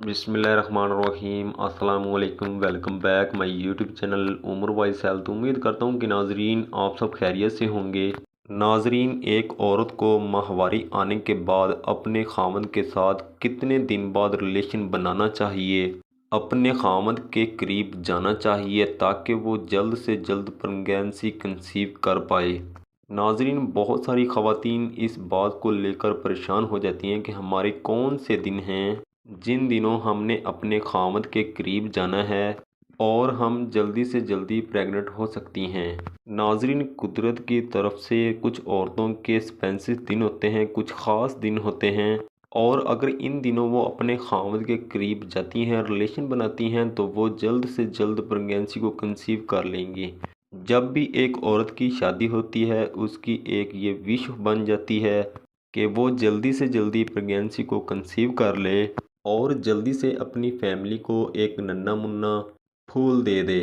बिस्मिल्लाहिर्रहमानिर्रहीम अस्सलाम वालेकुम। Welcome back my YouTube channel Umar voice health. उम्मीद करता हूँ कि नाजरीन आप सब खैरियत से होंगे। नाजरीन, एक औरत को माहवारी आने के बाद अपने खामद के साथ कितने दिन बाद रिलेशन बनाना चाहिए, अपने खामद के करीब जाना चाहिए ताकि वो जल्द से जल्द प्रेगनेंसी कंसीव कर पाए। नाजरीन, बहुत सारी ख़वातीन इस बात को लेकर परेशान हो जाती हैं कि हमारे कौन से दिन हैं जिन दिनों हमने अपने खामद के करीब जाना है और हम जल्दी से जल्दी प्रेग्नेंट हो सकती हैं। नाजरीन, कुदरत की तरफ से कुछ औरतों के स्पेसिफिक दिन होते हैं, कुछ ख़ास दिन होते हैं, और अगर इन दिनों वो अपने खामद के करीब जाती हैं, रिलेशन बनाती हैं, तो वो जल्द से जल्द प्रेगनेंसी को कंसीव कर लेंगी। जब भी एक औरत की शादी होती है, उसकी एक ये विश बन जाती है कि वो जल्दी से जल्दी प्रेगनेंसी को कंसीव कर ले और जल्दी से अपनी फैमिली को एक नन्ना मुन्ना फूल दे दे।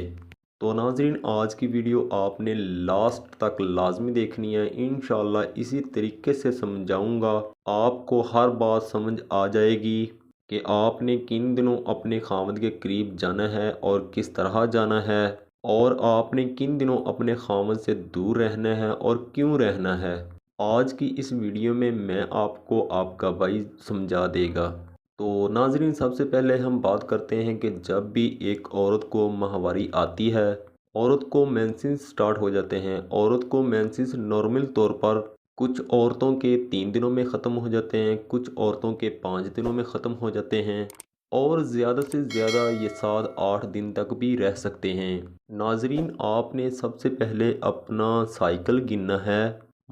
तो नाजरीन, आज की वीडियो आपने लास्ट तक लाजमी देखनी है। इंशाल्लाह इसी तरीके से समझाऊंगा, आपको हर बात समझ आ जाएगी कि आपने किन दिनों अपने खामद के करीब जाना है और किस तरह जाना है, और आपने किन दिनों अपने खामद से दूर रहना है और क्यों रहना है। आज की इस वीडियो में मैं आपको आपका भाई समझा देगा। तो नाजरीन, सबसे पहले हम बात करते हैं कि जब भी एक औरत को माहवारी आती है, औरत को मेंसेस स्टार्ट हो जाते हैं। औरत को मेंसेस नॉर्मल तौर पर कुछ औरतों के 3 दिनों में ख़त्म हो जाते हैं, कुछ औरतों के 5 दिनों में ख़त्म हो जाते हैं, और ज़्यादा से ज़्यादा ये 7-8 दिन तक भी रह सकते हैं। नाजरीन, आपने सबसे पहले अपना साइकिल गिनना है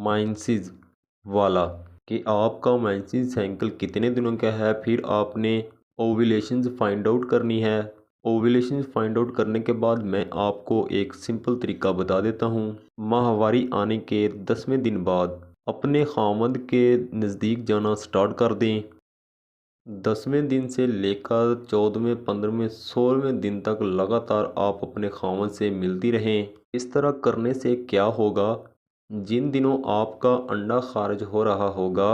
मेंसेस वाला, कि आपका मेंसेस साइकिल कितने दिनों का है। फिर आपने ओव्यूलेशंस फाइंड आउट करनी है। ओव्यूलेशंस फाइंड आउट करने के बाद मैं आपको एक सिंपल तरीका बता देता हूँ। माहवारी आने के 10वें दिन बाद अपने खामद के नज़दीक जाना स्टार्ट कर दें। 10वें दिन से लेकर 14वें, 15वें, 16वें दिन तक लगातार आप अपने खामद से मिलती रहें। इस तरह करने से क्या होगा, जिन दिनों आपका अंडा खारिज हो रहा होगा,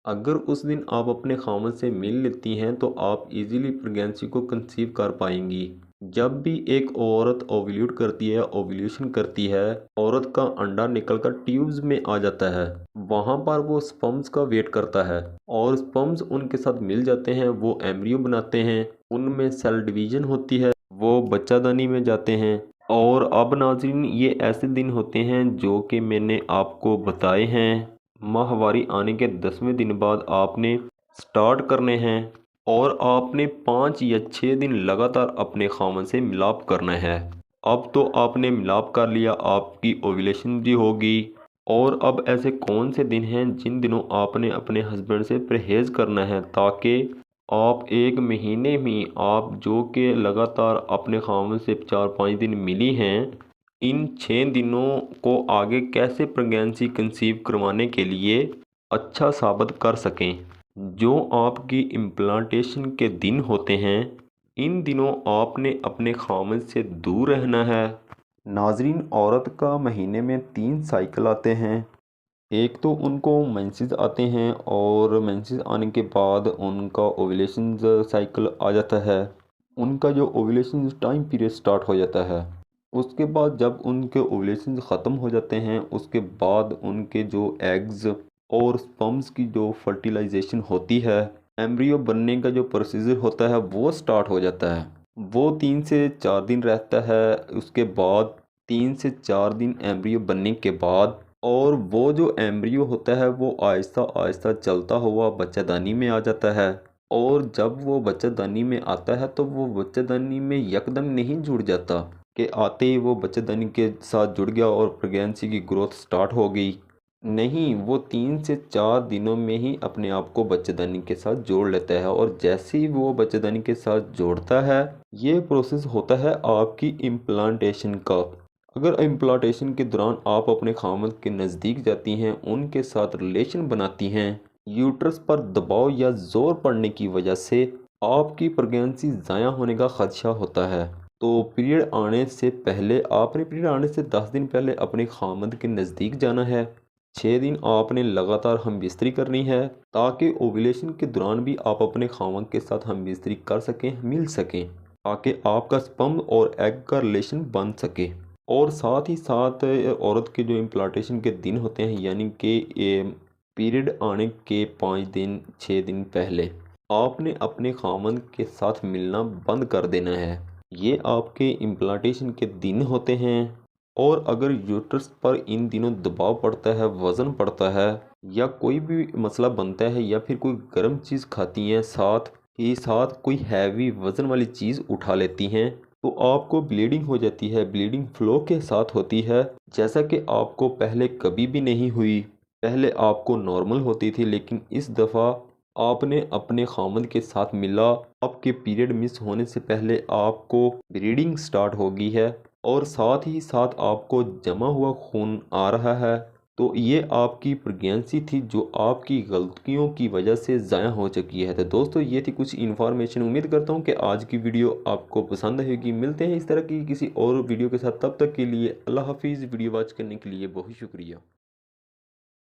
अगर उस दिन आप अपने खामद से मिल लेती हैं तो आप इजीली प्रेगनेंसी को कंसीव कर पाएंगी। जब भी एक औरत ओव्यूलेट करती है, ओव्यूलेशन करती है, औरत का अंडा निकलकर ट्यूब्स में आ जाता है। वहाँ पर वो स्पर्म्स का वेट करता है और स्पर्म्स उनके साथ मिल जाते हैं, वो एम्ब्रियो बनाते हैं, उनमें सेल डिवीजन होती है, वो बच्चादानी में जाते हैं। और अब नाज़रीन, ये ऐसे दिन होते हैं जो कि मैंने आपको बताए हैं। माहवारी आने के 10वें दिन बाद आपने स्टार्ट करने हैं और आपने 5 या 6 दिन लगातार अपने खामन से मिलाप करना है। अब तो आपने मिलाप कर लिया, आपकी ओव्यूलेशन भी होगी। और अब ऐसे कौन से दिन हैं जिन दिनों आपने अपने हस्बैंड से परहेज़ करना है, ताकि आप 1 महीने में आप जो कि लगातार अपने खामन से 4-5 दिन मिली हैं, इन 6 दिनों को आगे कैसे प्रेगनेंसी कंसीव करवाने के लिए अच्छा साबित कर सकें। जो आपकी इम्प्लांटेशन के दिन होते हैं, इन दिनों आपने अपने खामद से दूर रहना है। नाजरीन, औरत का महीने में 3 साइकिल आते हैं। एक तो उनको मेंसेस आते हैं और मेंसेस आने के बाद उनका ओव्यूलेशन साइकिल आ जाता है। उनका जो ओव्यूलेशन टाइम पीरियड स्टार्ट हो जाता है। उसके बाद जब उनके ओव्यूलेशन ख़त्म हो जाते हैं, उसके बाद उनके जो एग्स और स्पर्म्स की जो फर्टिलाइजेशन होती है, एम्ब्रियो बनने का जो प्रोसीजर होता है, वो स्टार्ट हो जाता है। वो 3 से 4 दिन रहता है। उसके बाद 3 से 4 दिन एम्ब्रियो बनने के बाद, और वो जो एम्ब्रियो होता है वो आहिस्ता आहिस्ता चलता हुआ बच्चादानी में आ जाता है। और जब वो बच्चादानी में आता है तो वो बच्चादानी में यकदम नहीं जुड़ जाता कि आते ही वो बच्चादानी के साथ जुड़ गया और प्रेगनेंसी की ग्रोथ स्टार्ट हो गई। नहीं, वो 3 से 4 दिनों में ही अपने आप को बच्चेदानी के साथ जोड़ लेता है। और जैसे ही वो बच्चेदानी के साथ जोड़ता है, ये प्रोसेस होता है आपकी इम्प्लांटेशन का। अगर इम्प्लांटेशन के दौरान आप अपने खामद के नज़दीक जाती हैं, उनके साथ रिलेशन बनाती हैं, यूट्रस पर दबाव या ज़ोर पड़ने की वजह से आपकी प्रेगनेंसी ज़ाया होने का ख़दशा होता है। तो पीरियड आने से पहले, आपने पीरियड आने से 10 दिन पहले अपने खामद के नज़दीक जाना है। 6 दिन आपने लगातार हमबिस्तरी करनी है ताकि ओव्यूलेशन के दौरान भी आप अपने खामन के साथ हमबिस्तरी कर सकें, मिल सकें, ताकि आपका स्पर्म और एग का रिलेशन बन सके। और साथ ही साथ औरत के जो इम्प्लांटेशन के दिन होते हैं, यानी कि पीरियड आने के 5 दिन 6 दिन पहले आपने अपने खामन के साथ मिलना बंद कर देना है। ये आपके इम्प्लांटेशन के दिन होते हैं। और अगर यूट्रस पर इन दिनों दबाव पड़ता है, वज़न पड़ता है, या कोई भी मसला बनता है, या फिर कोई गर्म चीज़ खाती हैं, साथ ही साथ कोई हैवी वज़न वाली चीज़ उठा लेती हैं, तो आपको ब्लीडिंग हो जाती है। ब्लीडिंग फ्लो के साथ होती है, जैसा कि आपको पहले कभी भी नहीं हुई। पहले आपको नॉर्मल होती थी, लेकिन इस दफ़ा आपने अपने खामद के साथ मिला, आपके पीरियड मिस होने से पहले आपको ब्लीडिंग स्टार्ट हो गई है, और साथ ही साथ आपको जमा हुआ खून आ रहा है। तो ये आपकी प्रेगनेंसी थी जो आपकी गलतियों की वजह से ज़ाया हो चुकी है। तो दोस्तों, ये थी कुछ इन्फॉर्मेशन। उम्मीद करता हूँ कि आज की वीडियो आपको पसंद आएगी। मिलते हैं इस तरह की किसी और वीडियो के साथ, तब तक के लिए अल्लाह हाफिज़। वीडियो वॉच करने के लिए बहुत शुक्रिया।